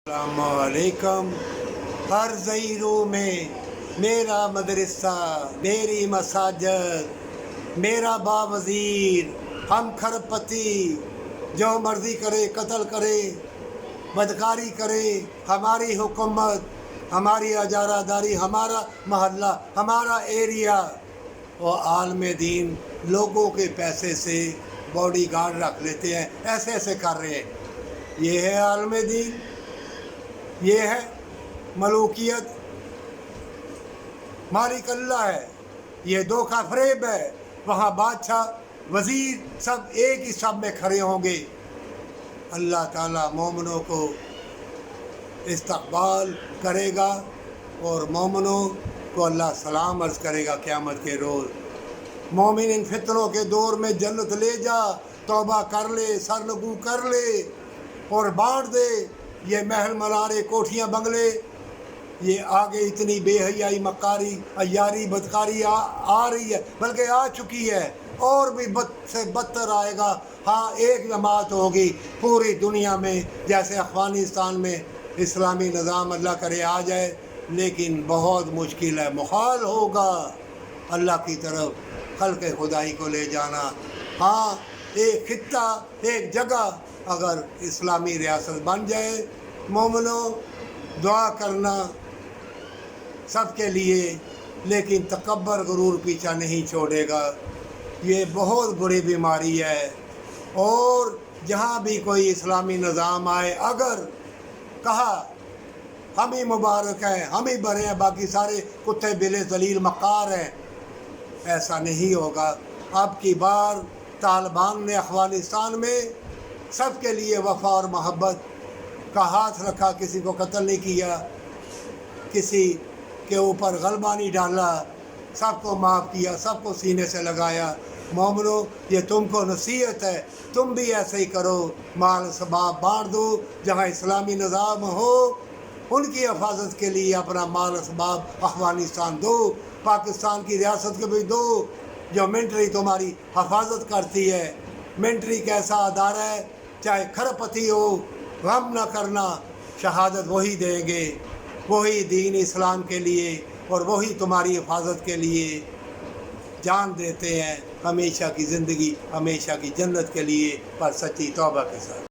السلام علیکم. ہر ضیروں میں میرا مدرسہ، میری مساجد، میرا باوزیر، ہم کھرپتی، جو مرضی کرے قتل کرے، بدکاری کرے، ہماری حکومت، ہماری اجارہ داری، ہمارا محلہ، ہمارا ایریا، وہ عالم دین لوگوں کے پیسے سے باڈی گارڈ رکھ لیتے ہیں، ایسے ایسے کر رہے ہیں. یہ ہے عالم دین، یہ ہے ملوکیت. مالک اللہ ہے، یہ دھوکہ فریب ہے. وہاں بادشاہ، وزیر سب ایک ہی سب میں کھڑے ہوں گے. اللہ تعالیٰ مومنوں کو استقبال کرے گا اور مومنوں کو اللہ سلام عرض کرے گا قیامت کے روز. مومن ان فتنوں کے دور میں جنت لے جا، توبہ کر لے، سرنگو کر لے اور بانٹ دے. یہ محل منارے، کوٹھیاں، بنگلے، یہ آگے اتنی بے حیائی، مکاری، عیاری، بدکاری آ رہی ہے، بلکہ آ چکی ہے، اور بھی بد سے بدتر آئے گا. ہاں، ایک جماعت ہوگی پوری دنیا میں، جیسے افغانستان میں اسلامی نظام اللہ کرے آ جائے، لیکن بہت مشکل ہے، محال ہوگا اللہ کی طرف خلق خدائی کو لے جانا. ہاں، ایک خطہ، ایک جگہ اگر اسلامی ریاست بن جائے، مومنوں دعا کرنا سب کے لیے، لیکن تکبر غرور پیچھا نہیں چھوڑے گا. یہ بہت بری بیماری ہے، اور جہاں بھی کوئی اسلامی نظام آئے، اگر کہا ہم ہی مبارک ہیں، ہم ہی بڑے ہیں، باقی سارے کتے بلے ذلیل مکار ہیں، ایسا نہیں ہوگا. اب کی بار طالبان نے افغانستان میں سب کے لیے وفا اور محبت کا ہاتھ رکھا، کسی کو قتل نہیں کیا، کسی کے اوپر غلبہ نہیں ڈالا، سب کو معاف کیا، سب کو سینے سے لگایا. مومنو، یہ تم کو نصیحت ہے، تم بھی ایسے ہی کرو، مال اسباب بانٹ دو. جہاں اسلامی نظام ہو ان کی حفاظت کے لیے اپنا مال اسباب افغانستان دو، پاکستان کی ریاست کو بھی دو، جو منٹری تمہاری حفاظت کرتی ہے. منٹری کیسا ادارہ ہے، چاہے کھرپتی ہو، غم نہ کرنا، شہادت وہی دیں گے، وہی دین اسلام کے لیے اور وہی تمہاری حفاظت کے لیے جان دیتے ہیں، ہمیشہ کی زندگی، ہمیشہ کی جنت کے لیے، پر سچی توبہ کے ساتھ.